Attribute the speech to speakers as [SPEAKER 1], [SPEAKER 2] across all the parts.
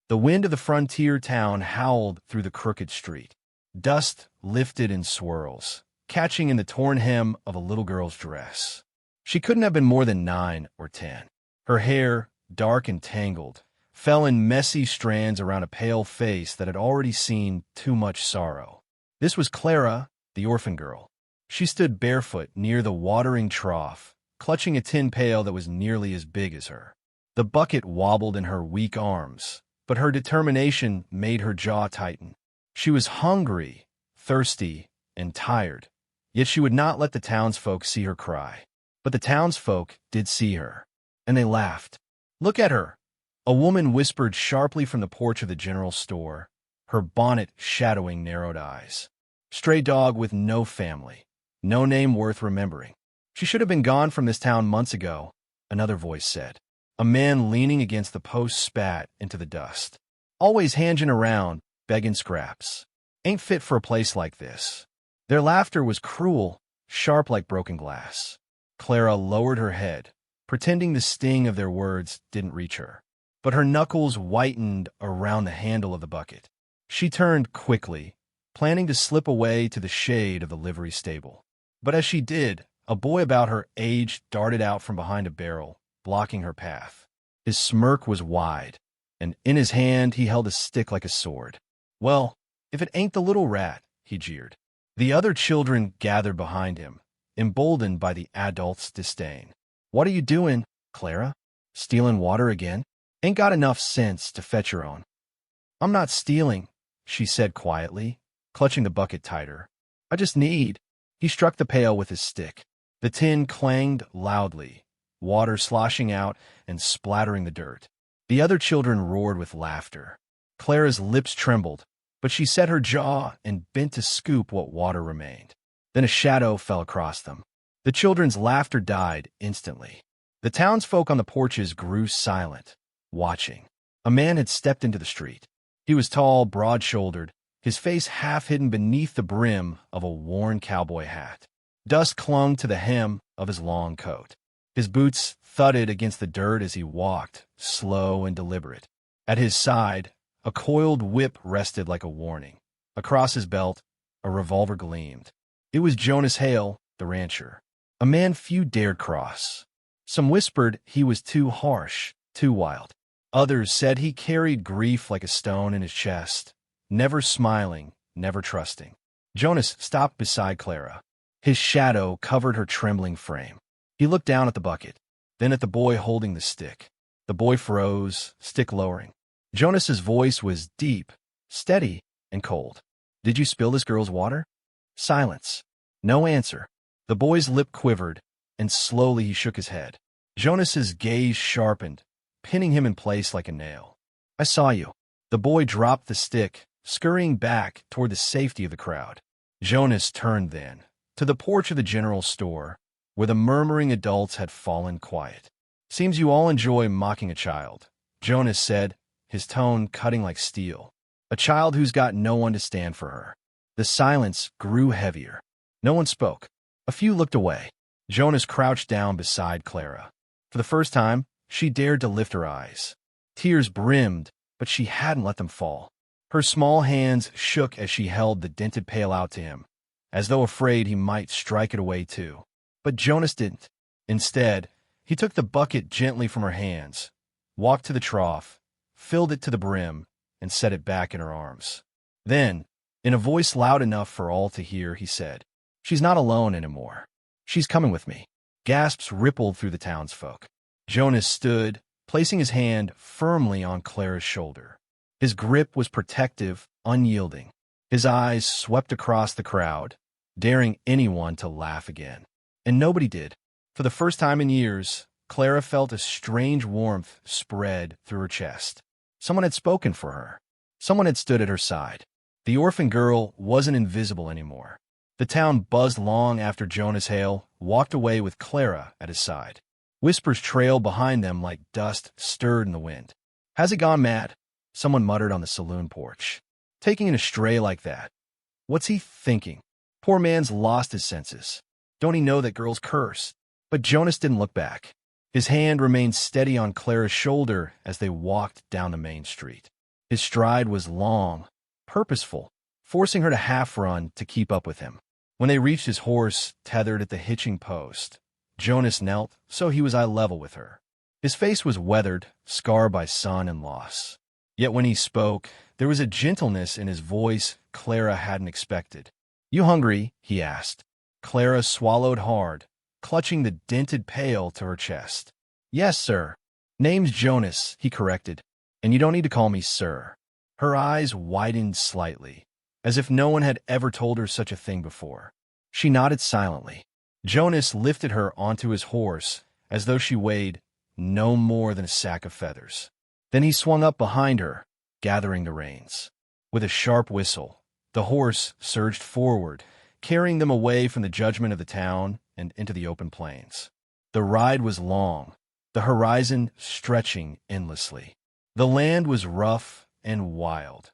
[SPEAKER 1] The wind of the frontier town howled through the crooked street. Dust lifted in swirls, catching in the torn hem of a little girl's dress. She couldn't have been more than 9 or 10. Her hair, dark and tangled, fell in messy strands around a pale face that had already seen too much sorrow. This was Clara, the orphan girl. She stood barefoot near the watering trough, clutching a tin pail that was nearly as big as her. The bucket wobbled in her weak arms, but her determination made her jaw tighten. She was hungry, thirsty, and tired, yet she would not let the townsfolk see her cry. But the townsfolk did see her, and they laughed. "Look at her," a woman whispered sharply from the porch of the general store, her bonnet shadowing narrowed eyes. "Stray dog with no family, no name worth remembering. She should have been gone from this town months ago," another voice said. A man leaning against the post spat into the dust. "Always hanging around, begging scraps. Ain't fit for a place like this." Their laughter was cruel, sharp like broken glass. Clara lowered her head, pretending the sting of their words didn't reach her. But her knuckles whitened around the handle of the bucket. She turned quickly, planning to slip away to the shade of the livery stable. But as she did, a boy about her age darted out from behind a barrel, blocking her path. His smirk was wide, and in his hand he held a stick like a sword. "Well, if it ain't the little rat," he jeered. The other children gathered behind him, emboldened by the adult's disdain. "What are you doing, Clara? Stealing water again? Ain't got enough sense to fetch your own." "I'm not stealing," she said quietly, clutching the bucket tighter. "I just need—" He struck the pail with his stick. The tin clanged loudly, water sloshing out and splattering the dirt. The other children roared with laughter. Clara's lips trembled, but she set her jaw and bent to scoop what water remained. Then a shadow fell across them. The children's laughter died instantly. The townsfolk on the porches grew silent, watching. A man had stepped into the street. He was tall, broad-shouldered, his face half hidden beneath the brim of a worn cowboy hat. Dust clung to the hem of his long coat. His boots thudded against the dirt as he walked, slow and deliberate. At his side, a coiled whip rested like a warning. Across his belt, a revolver gleamed. It was Jonas Hale, the rancher, a man few dared cross. Some whispered he was too harsh, too wild. Others said he carried grief like a stone in his chest, never smiling, never trusting. Jonas stopped beside Clara. His shadow covered her trembling frame. He looked down at the bucket, then at the boy holding the stick. The boy froze, stick lowering. Jonas's voice was deep, steady, and cold. "Did you spill this girl's water?" Silence. No answer. The boy's lip quivered, and slowly he shook his head. Jonas's gaze sharpened, pinning him in place like a nail. "I saw you." The boy dropped the stick, scurrying back toward the safety of the crowd. Jonas turned then, to the porch of the general store, where the murmuring adults had fallen quiet. "Seems you all enjoy mocking a child," Jonas said, his tone cutting like steel. "A child who's got no one to stand for her." The silence grew heavier. No one spoke. A few looked away. Jonas crouched down beside Clara. For the first time, she dared to lift her eyes. Tears brimmed, but she hadn't let them fall. Her small hands shook as she held the dented pail out to him, as though afraid he might strike it away too. But Jonas didn't. Instead, he took the bucket gently from her hands, walked to the trough, filled it to the brim, and set it back in her arms. Then, in a voice loud enough for all to hear, he said, "She's not alone anymore. She's coming with me." Gasps rippled through the townsfolk. Jonas stood, placing his hand firmly on Clara's shoulder. His grip was protective, unyielding. His eyes swept across the crowd, daring anyone to laugh again. And nobody did. For the first time in years, Clara felt a strange warmth spread through her chest. Someone had spoken for her. Someone had stood at her side. The orphan girl wasn't invisible anymore. The town buzzed long after Jonas Hale walked away with Clara at his side. Whispers trailed behind them like dust stirred in the wind. "Has it gone mad?" someone muttered on the saloon porch. "Taking an astray like that. What's he thinking? Poor man's lost his senses. Don't he know that girls curse?" But Jonas didn't look back. His hand remained steady on Clara's shoulder as they walked down the main street. His stride was long, purposeful, forcing her to half-run to keep up with him. When they reached his horse, tethered at the hitching post, Jonas knelt so he was eye level with her. His face was weathered, scarred by sun and loss. Yet when he spoke, there was a gentleness in his voice Clara hadn't expected. "You hungry?" he asked. Clara swallowed hard, clutching the dented pail to her chest. "Yes, sir." "Name's Jonas," he corrected, "and you don't need to call me sir." Her eyes widened slightly, as if no one had ever told her such a thing before. She nodded silently. Jonas lifted her onto his horse as though she weighed no more than a sack of feathers. Then he swung up behind her, gathering the reins. With a sharp whistle, the horse surged forward, carrying them away from the judgment of the town and into the open plains. The ride was long, the horizon stretching endlessly. The land was rough and wild.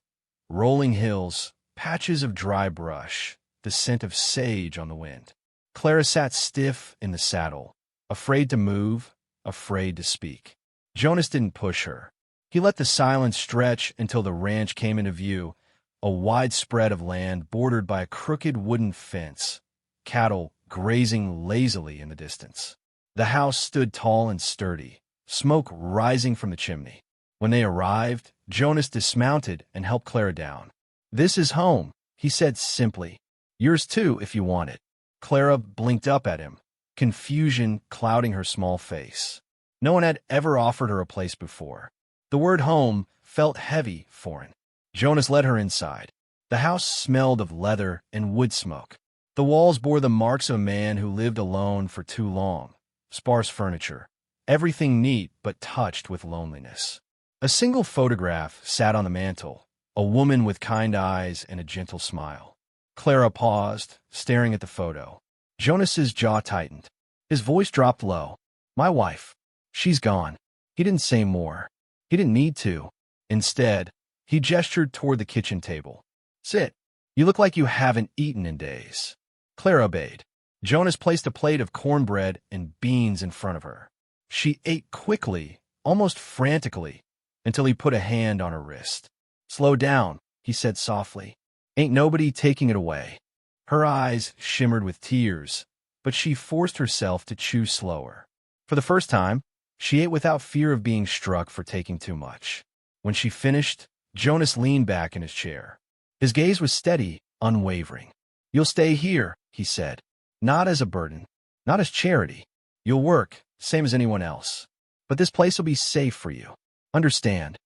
[SPEAKER 1] Rolling hills, patches of dry brush, the scent of sage on the wind. Clara sat stiff in the saddle, afraid to move, afraid to speak. Jonas didn't push her. He let the silence stretch until the ranch came into view, a wide spread of land bordered by a crooked wooden fence, cattle grazing lazily in the distance. The house stood tall and sturdy, smoke rising from the chimney. When they arrived, Jonas dismounted and helped Clara down. "This is home," he said simply. "Yours too, if you want it." Clara blinked up at him, confusion clouding her small face. No one had ever offered her a place before. The word home felt heavy, foreign. Jonas led her inside. The house smelled of leather and wood smoke. The walls bore the marks of a man who lived alone for too long. Sparse furniture, everything neat but touched with loneliness. A single photograph sat on the mantel, a woman with kind eyes and a gentle smile. Clara paused, staring at the photo. Jonas's jaw tightened. His voice dropped low. "My wife. She's gone." He didn't say more. He didn't need to. Instead, he gestured toward the kitchen table. "Sit. You look like you haven't eaten in days." Clara obeyed. Jonas placed a plate of cornbread and beans in front of her. She ate quickly, almost frantically, until he put a hand on her wrist. "Slow down," he said softly. "Ain't nobody taking it away." Her eyes shimmered with tears, but she forced herself to chew slower. For the first time, she ate without fear of being struck for taking too much. When she finished, Jonas leaned back in his chair. His gaze was steady, unwavering. "You'll stay here," he said. "Not as a burden, not as charity. You'll work, same as anyone else. But this place will be safe for you. Understand?"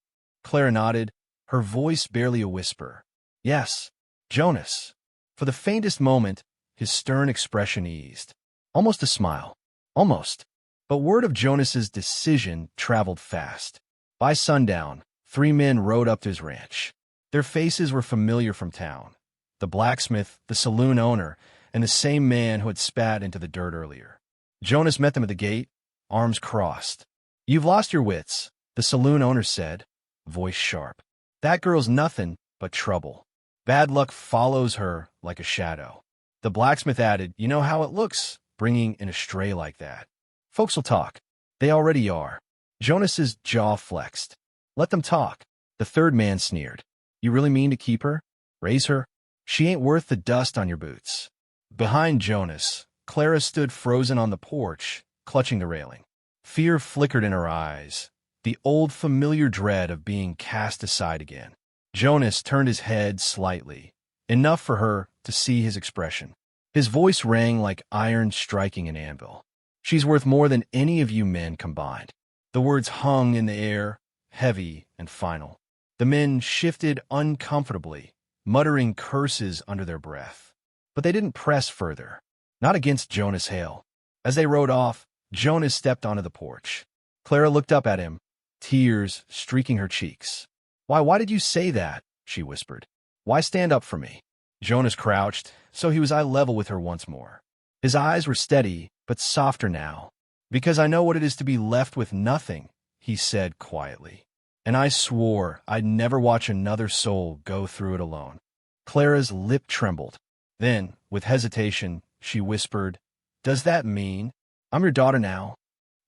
[SPEAKER 1] Clara nodded, her voice barely a whisper. "Yes, Jonas." For the faintest moment, his stern expression eased. Almost a smile. Almost. But word of Jonas's decision traveled fast. By sundown, 3 men rode up to his ranch. Their faces were familiar from town. The blacksmith, the saloon owner, and the same man who had spat into the dirt earlier. Jonas met them at the gate, arms crossed. "You've lost your wits," the saloon owner said, voice sharp. "That girl's nothing but trouble. Bad luck follows her like a shadow." The blacksmith added, "You know how it looks, bringing in a stray like that. Folks'll talk. They already are." Jonas's jaw flexed. "Let them talk." The third man sneered. "You really mean to keep her? Raise her? She ain't worth the dust on your boots." Behind Jonas, Clara stood frozen on the porch, clutching the railing. Fear flickered in her eyes, the old familiar dread of being cast aside again. Jonas turned his head slightly, enough for her to see his expression. His voice rang like iron striking an anvil. "She's worth more than any of you men combined." The words hung in the air, heavy and final. The men shifted uncomfortably, muttering curses under their breath. But they didn't press further. Not against Jonas Hale. As they rode off, Jonas stepped onto the porch. Clara looked up at him, tears streaking her cheeks. Why did you say that?" she whispered. "Why stand up for me?" Jonas crouched, so he was eye level with her once more. His eyes were steady, but softer now. "Because I know what it is to be left with nothing," he said quietly. "And I swore I'd never watch another soul go through it alone." Clara's lip trembled. Then, with hesitation, she whispered, "Does that mean I'm your daughter now?"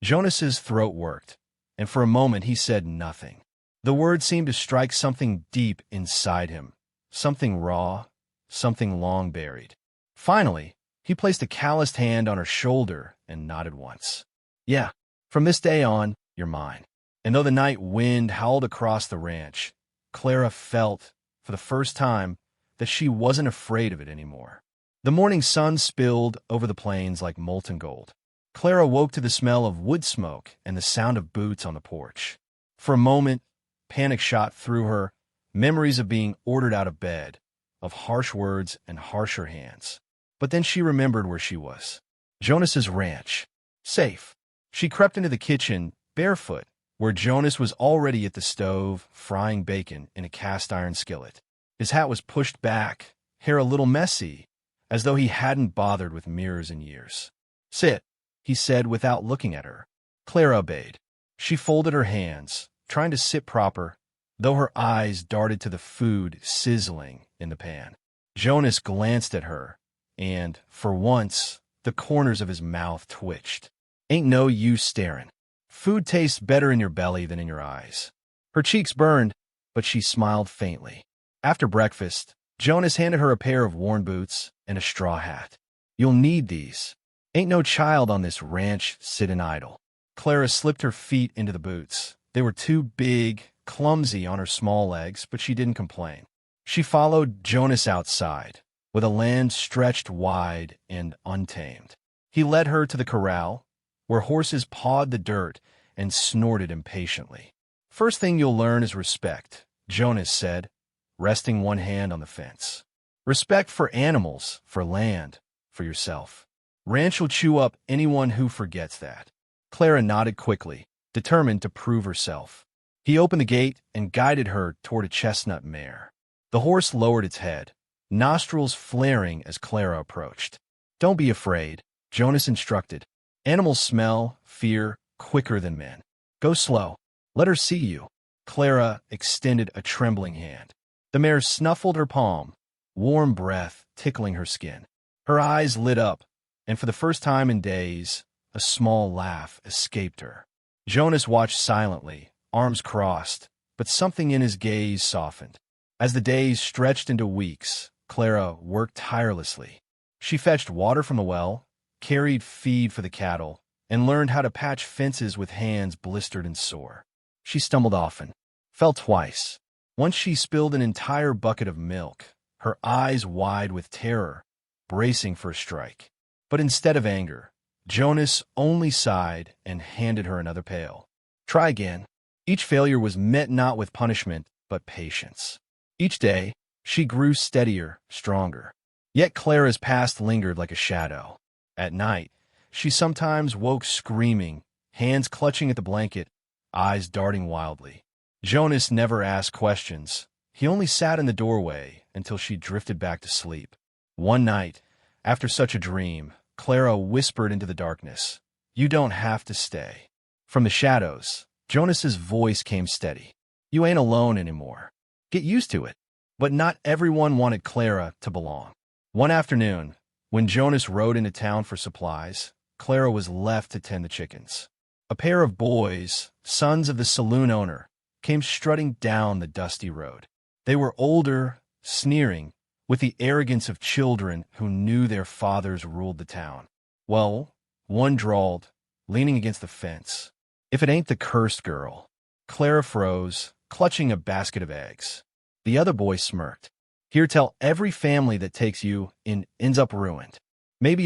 [SPEAKER 1] Jonas's throat worked, and for a moment he said nothing. The word seemed to strike something deep inside him, something raw, something long buried. Finally, he placed a calloused hand on her shoulder and nodded once. Yeah, from this day on, you're mine. And though the night wind howled across the ranch, Clara felt, for the first time, that she wasn't afraid of it anymore. The morning sun spilled over the plains like molten gold. Clara woke to the smell of wood smoke and the sound of boots on the porch. For a moment, panic shot through her, memories of being ordered out of bed, of harsh words and harsher hands. But then she remembered where she was. Jonas's ranch. Safe. She crept into the kitchen, barefoot, where Jonas was already at the stove, frying bacon in a cast-iron skillet. His hat was pushed back, hair a little messy, as though he hadn't bothered with mirrors in years. "Sit," he said without looking at her. Clara obeyed. She folded her hands, trying to sit proper, though her eyes darted to the food sizzling in the pan. Jonas glanced at her, and, for once, the corners of his mouth twitched. "Ain't no use staring. Food tastes better in your belly than in your eyes." Her cheeks burned, but she smiled faintly. After breakfast, Jonas handed her a pair of worn boots and a straw hat. "You'll need these. Ain't no child on this ranch sitting idle." Clara slipped her feet into the boots. They were too big, clumsy on her small legs, but she didn't complain. She followed Jonas outside, with a land stretched wide and untamed. He led her to the corral, where horses pawed the dirt and snorted impatiently. "First thing you'll learn is respect," Jonas said, resting one hand on the fence. "Respect for animals, for land, for yourself. Ranch will chew up anyone who forgets that." Clara nodded quickly, determined to prove herself. He opened the gate and guided her toward a chestnut mare. The horse lowered its head, nostrils flaring as Clara approached. "Don't be afraid," Jonas instructed. "Animals smell fear quicker than men. Go slow. Let her see you." Clara extended a trembling hand. The mare snuffled her palm, warm breath tickling her skin. Her eyes lit up, and for the first time in days, a small laugh escaped her. Jonas watched silently, arms crossed, but something in his gaze softened. As the days stretched into weeks, Clara worked tirelessly. She fetched water from the well, carried feed for the cattle, and learned how to patch fences with hands blistered and sore. She stumbled often, fell twice. Once she spilled an entire bucket of milk, her eyes wide with terror, bracing for a strike. But instead of anger, Jonas only sighed and handed her another pail. "Try again." Each failure was met not with punishment, but patience. Each day, she grew steadier, stronger. Yet Clara's past lingered like a shadow. At night, she sometimes woke screaming, hands clutching at the blanket, eyes darting wildly. Jonas never asked questions. He only sat in the doorway until she drifted back to sleep. One night, after such a dream, Clara whispered into the darkness, "You don't have to stay." From the shadows, Jonas's voice came steady. "You ain't alone anymore. Get used to it." But not everyone wanted Clara to belong. One afternoon, when Jonas rode into town for supplies, Clara was left to tend the chickens. A pair of boys, sons of the saloon owner, came strutting down the dusty road. They were older, sneering, with the arrogance of children who knew their fathers ruled the town. "Well," one drawled, leaning against the fence, "if it ain't the cursed girl." Clara froze, clutching a basket of eggs. The other boy smirked. "Here tell every family that takes you in ends up ruined. Maybe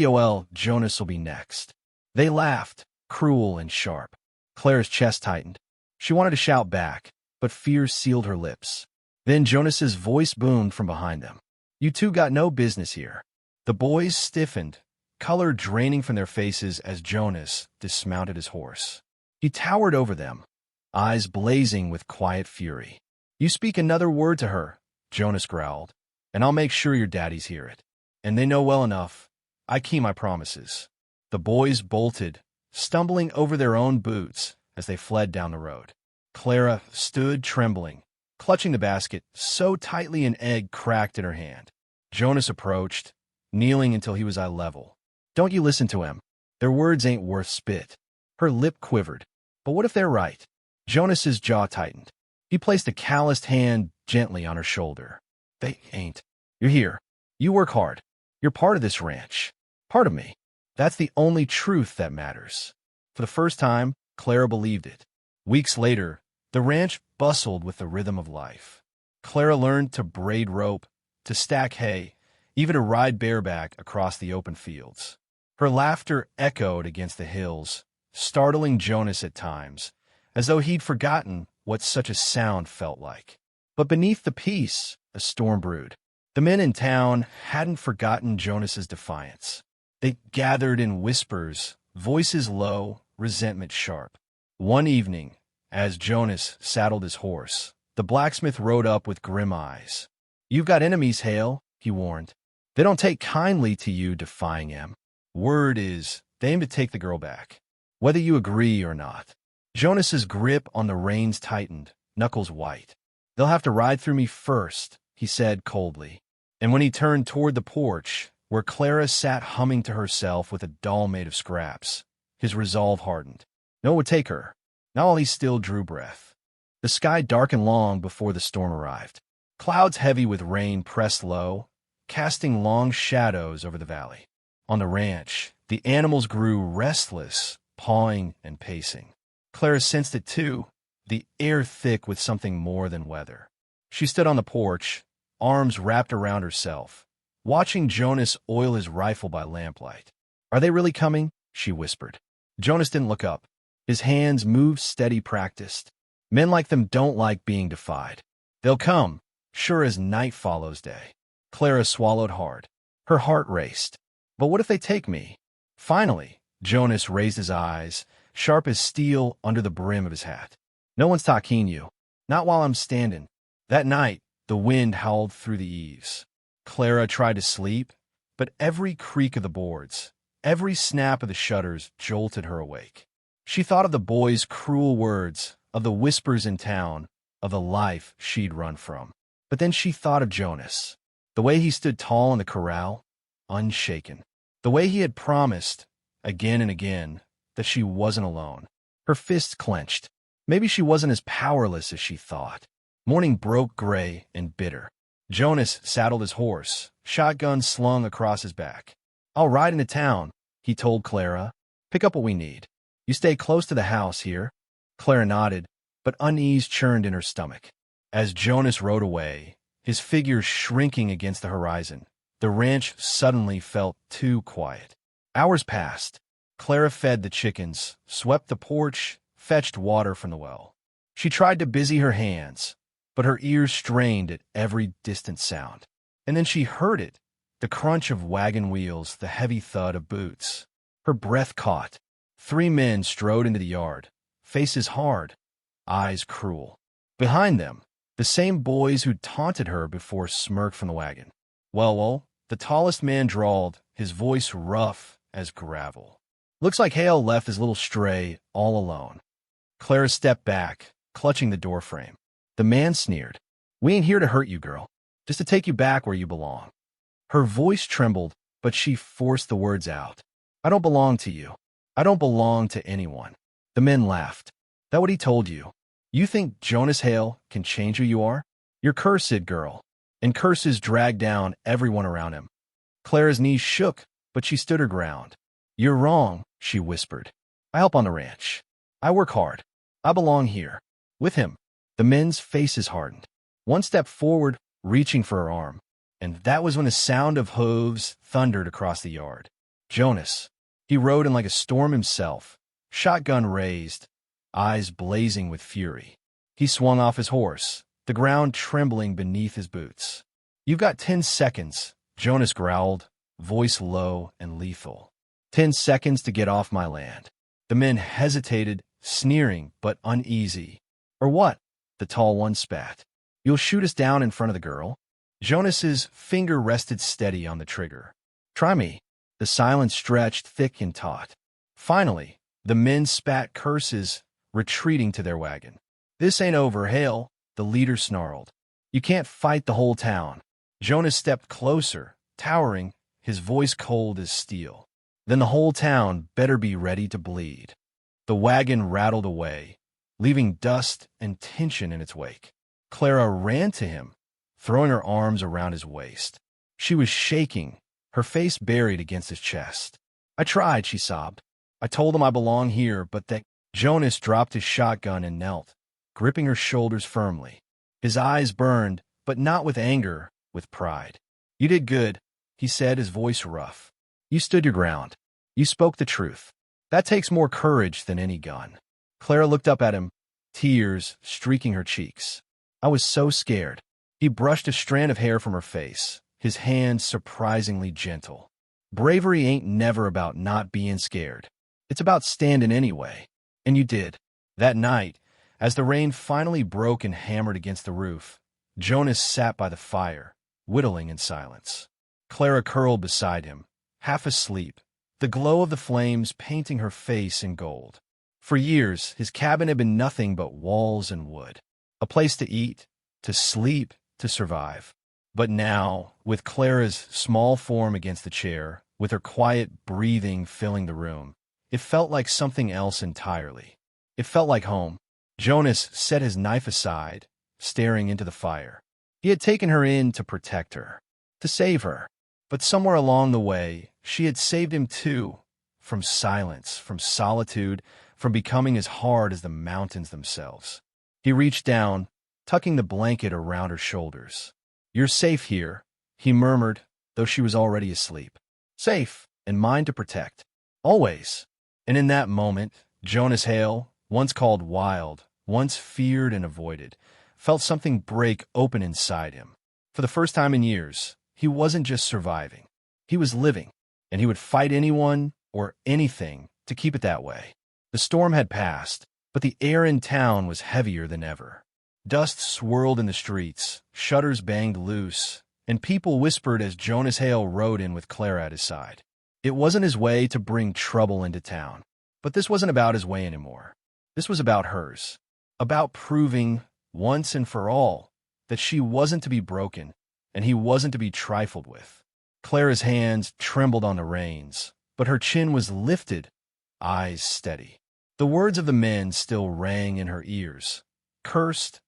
[SPEAKER 1] Jonas will be next." They laughed, cruel and sharp. Clara's chest tightened. She wanted to shout back, but fear sealed her lips. Then Jonas's voice boomed from behind them. "You two got no business here." The boys stiffened, color draining from their faces as Jonas dismounted his horse. He towered over them, eyes blazing with quiet fury. "You speak another word to her," Jonas growled, "and I'll make sure your daddies hear it. And they know well enough. I keep my promises." The boys bolted, stumbling over their own boots as they fled down the road. Clara stood trembling, clutching the basket so tightly an egg cracked in her hand. Jonas approached, kneeling until he was eye level. "Don't you listen to him. Their words ain't worth spit." Her lip quivered. But what if they're right? Jonas's jaw tightened. He placed a calloused hand gently on her shoulder. They ain't. You're here. You work hard. You're part of this ranch. Part of me. That's the only truth that matters. For the first time, Clara believed it. Weeks later, the ranch bustled with the rhythm of life. Clara learned to braid rope, to stack hay, even to ride bareback across the open fields. Her laughter echoed against the hills, startling Jonas at times, as though he'd forgotten what such a sound felt like. But beneath the peace, a storm brewed. The men in town hadn't forgotten Jonas's defiance. They gathered in whispers, voices low, resentment sharp. One evening, as Jonas saddled his horse, the blacksmith rode up with grim eyes. "You've got enemies, Hale," he warned. "They don't take kindly to you defying them. Word is, they aim to take the girl back, whether you agree or not." Jonas's grip on the reins tightened, knuckles white. "They'll have to ride through me first," he said coldly. And when he turned toward the porch, where Clara sat humming to herself with a doll made of scraps, his resolve hardened. No one would take her, not while he still drew breath. The sky darkened long before the storm arrived. Clouds heavy with rain pressed low, casting long shadows over the valley. On the ranch, the animals grew restless, pawing and pacing. Clara sensed it too, the air thick with something more than weather. She stood on the porch, arms wrapped around herself, watching Jonas oil his rifle by lamplight. "Are they really coming?" she whispered. Jonas didn't look up. His hands moved steady, practiced. Men like them don't like being defied. They'll come, sure as night follows day. Clara swallowed hard. Her heart raced. But what if they take me? Finally, Jonas raised his eyes, sharp as steel under the brim of his hat. "No one's talking you. Not while I'm standing." That night, the wind howled through the eaves. Clara tried to sleep, but every creak of the boards, every snap of the shutters jolted her awake. She thought of the boy's cruel words, of the whispers in town, of the life she'd run from. But then she thought of Jonas, the way he stood tall in the corral, unshaken, the way he had promised, again and again, that she wasn't alone. Her fists clenched. Maybe she wasn't as powerless as she thought. Morning broke gray and bitter. Jonas saddled his horse, shotgun slung across his back. "I'll ride into town," he told Clara. "Pick up what we need. You stay close to the house here." Clara nodded, but unease churned in her stomach. As Jonas rode away, his figure shrinking against the horizon, the ranch suddenly felt too quiet. Hours passed. Clara fed the chickens, swept the porch, fetched water from the well. She tried to busy her hands, but her ears strained at every distant sound. And then she heard it, the crunch of wagon wheels, the heavy thud of boots. Her breath caught. 3 men strode into the yard, faces hard, eyes cruel. Behind them, the same boys who'd taunted her before smirked from the wagon. Well, the tallest man drawled, his voice rough as gravel. "Looks like Hale left his little stray all alone." Clara stepped back, clutching the doorframe. The man sneered. "We ain't here to hurt you, girl, just to take you back where you belong." Her voice trembled, but she forced the words out. "I don't belong to you. I don't belong to anyone." The men laughed. "That what he told you? You think Jonas Hale can change who you are? You're cursed, girl." And curses dragged down everyone around him. Clara's knees shook, but she stood her ground. "You're wrong," she whispered. "I help on the ranch. I work hard. I belong here. With him." The men's faces hardened. One stepped forward, reaching for her arm, and that was when the sound of hooves thundered across the yard. Jonas. He rode in like a storm himself, shotgun raised, eyes blazing with fury. He swung off his horse, the ground trembling beneath his boots. "You've got 10 seconds, Jonas growled, voice low and lethal. 10 seconds to get off my land." The men hesitated, sneering but uneasy. "Or what?" the tall one spat. "You'll shoot us down in front of the girl?" Jonas's finger rested steady on the trigger. "Try me." The silence stretched thick and taut. Finally, the men spat curses, retreating to their wagon. "This ain't over, Hale," the leader snarled. "You can't fight the whole town." Jonas stepped closer, towering, his voice cold as steel. "Then the whole town better be ready to bleed." The wagon rattled away, leaving dust and tension in its wake. Clara ran to him, throwing her arms around his waist. She was shaking, her face buried against his chest. "I tried," she sobbed. "I told him I belong here, but that—" Jonas dropped his shotgun and knelt, gripping her shoulders firmly. His eyes burned, but not with anger, with pride. "You did good," he said, his voice rough. "You stood your ground. You spoke the truth. That takes more courage than any gun." Clara looked up at him, tears streaking her cheeks. "I was so scared." He brushed a strand of hair from her face, his hand surprisingly gentle. "Bravery ain't never about not being scared. It's about standing anyway. And you did." That night, as the rain finally broke and hammered against the roof, Jonas sat by the fire, whittling in silence. Clara curled beside him, half asleep, the glow of the flames painting her face in gold. For years, his cabin had been nothing but walls and wood, a place to eat, to sleep, to survive. But now, with Clara's small form against the chair, with her quiet breathing filling the room, it felt like something else entirely. It felt like home. Jonas set his knife aside, staring into the fire. He had taken her in to protect her, to save her. But somewhere along the way, she had saved him too, from silence, from solitude, from becoming as hard as the mountains themselves. He reached down, tucking the blanket around her shoulders. "You're safe here," he murmured, though she was already asleep. "Safe, and mine to protect. Always." And in that moment, Jonas Hale, once called wild, once feared and avoided, felt something break open inside him. For the first time in years, he wasn't just surviving. He was living, and he would fight anyone or anything to keep it that way. The storm had passed, but the air in town was heavier than ever. Dust swirled in the streets, shutters banged loose, and people whispered as Jonas Hale rode in with Clara at his side. It wasn't his way to bring trouble into town, but this wasn't about his way anymore. This was about hers, about proving, once and for all, that she wasn't to be broken, and he wasn't to be trifled with. Clara's hands trembled on the reins, but her chin was lifted, eyes steady. The words of the men still rang in her ears, cursed,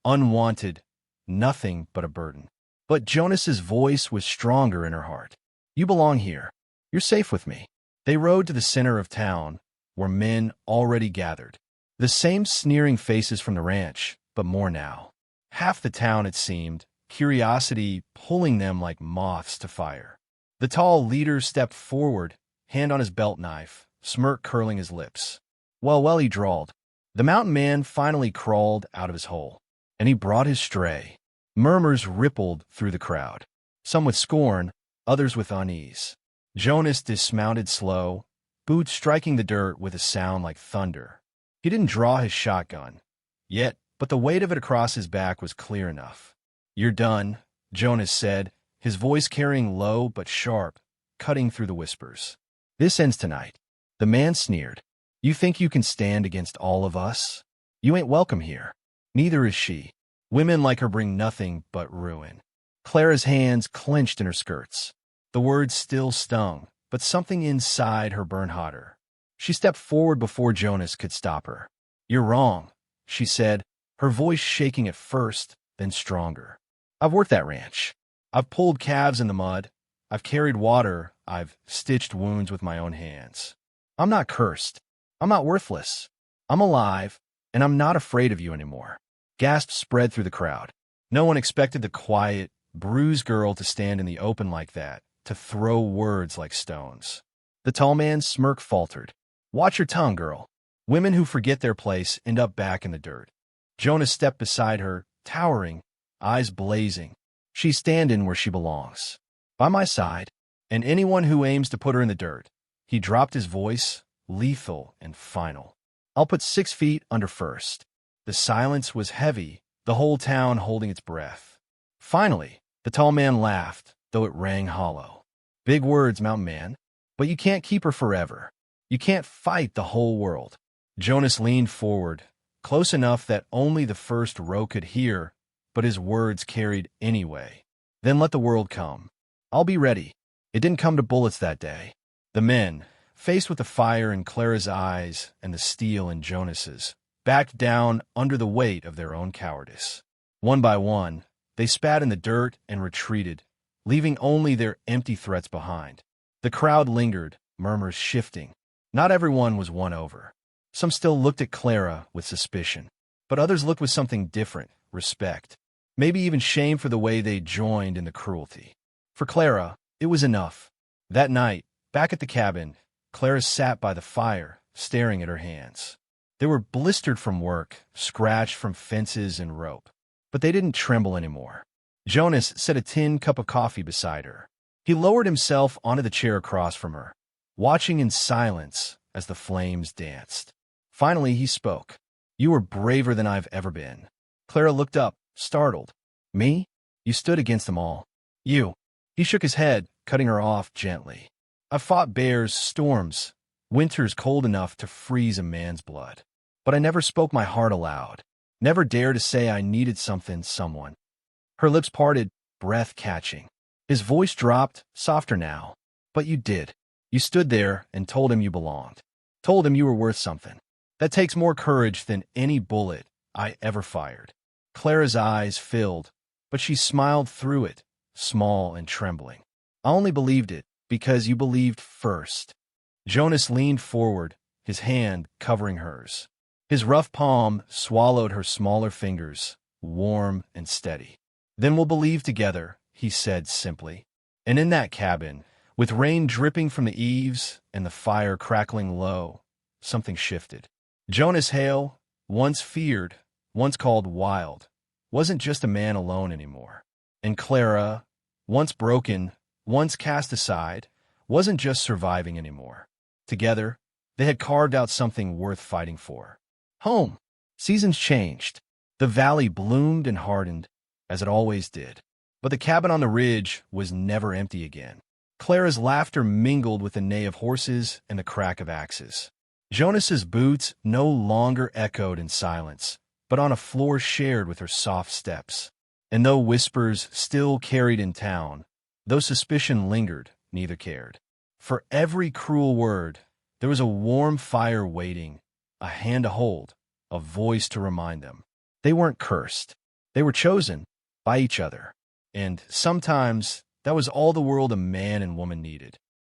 [SPEAKER 1] unwanted, nothing but a burden. But Jonas's voice was stronger in her heart. "You belong here. You're safe with me." They rode to the center of town, where men already gathered. The same sneering faces from the ranch, but more now. Half the town, it seemed, curiosity pulling them like moths to fire. The tall leader stepped forward, hand on his belt knife, smirk curling his lips. Well, he drawled. The mountain man finally crawled out of his hole, and he brought his stray. Murmurs rippled through the crowd, some with scorn, others with unease. Jonas dismounted slow, boots striking the dirt with a sound like thunder. He didn't draw his shotgun yet, but the weight of it across his back was clear enough. "You're done," Jonas said, his voice carrying low but sharp, cutting through the whispers. "This ends tonight." The man sneered. "You think you can stand against all of us? You ain't welcome here. Neither is she. Women like her bring nothing but ruin." Clara's hands clenched in her skirts. The words still stung, but something inside her burned hotter. She stepped forward before Jonas could stop her. "You're wrong," she said, her voice shaking at first, then stronger. "I've worked that ranch. I've pulled calves in the mud. I've carried water. I've stitched wounds with my own hands. I'm not cursed. I'm not worthless. I'm alive, and I'm not afraid of you anymore." Gasps spread through the crowd. No one expected the quiet, bruised girl to stand in the open like that, to throw words like stones. The tall man's smirk faltered. "Watch your tongue, girl. Women who forget their place end up back in the dirt." Jonas stepped beside her, towering, eyes blazing. "She's standing where she belongs, by my side, and anyone who aims to put her in the dirt." He dropped his voice, lethal and final. "I'll put 6 feet under first." The silence was heavy, the whole town holding its breath. Finally, the tall man laughed, though it rang hollow. "Big words, mountain man, but you can't keep her forever. You can't fight the whole world." Jonas leaned forward, close enough that only the first row could hear, but his words carried anyway. "Then let the world come. I'll be ready." It didn't come to bullets that day. The men, faced with the fire in Clara's eyes and the steel in Jonas's, backed down under the weight of their own cowardice. One by one, they spat in the dirt and retreated, leaving only their empty threats behind. The crowd lingered, murmurs shifting. Not everyone was won over. Some still looked at Clara with suspicion, but others looked with something different, respect, maybe even shame for the way they joined in the cruelty. For Clara, it was enough. That night, back at the cabin, Clara sat by the fire, staring at her hands. They were blistered from work, scratched from fences and rope, but they didn't tremble anymore. Jonas set a tin cup of coffee beside her. He lowered himself onto the chair across from her, watching in silence as the flames danced. Finally, he spoke. "You were braver than I've ever been." Clara looked up, startled. "Me? You stood against them all. You." He shook his head, cutting her off gently. "I've fought bears, storms, winters cold enough to freeze a man's blood. But I never spoke my heart aloud, never dared to say I needed something, someone." Her lips parted, breath catching. His voice dropped, softer now. "But you did. You stood there and told him you belonged. Told him you were worth something. That takes more courage than any bullet I ever fired." Clara's eyes filled, but she smiled through it, small and trembling. "I only believed it because you believed first." Jonas leaned forward, his hand covering hers. His rough palm swallowed her smaller fingers, warm and steady. "Then we'll believe together," he said simply. And in that cabin, with rain dripping from the eaves and the fire crackling low, something shifted. Jonas Hale, once feared, once called wild, wasn't just a man alone anymore. And Clara, once broken, once cast aside, wasn't just surviving anymore. Together, they had carved out something worth fighting for. Home. Seasons changed. The valley bloomed and hardened, as it always did. But the cabin on the ridge was never empty again. Clara's laughter mingled with the neigh of horses and the crack of axes. Jonas's boots no longer echoed in silence, but on a floor shared with her soft steps. And though whispers still carried in town, though suspicion lingered, neither cared. For every cruel word, there was a warm fire waiting, a hand to hold, a voice to remind them. They weren't cursed. They were chosen by each other. And sometimes that was all the world a man and woman needed.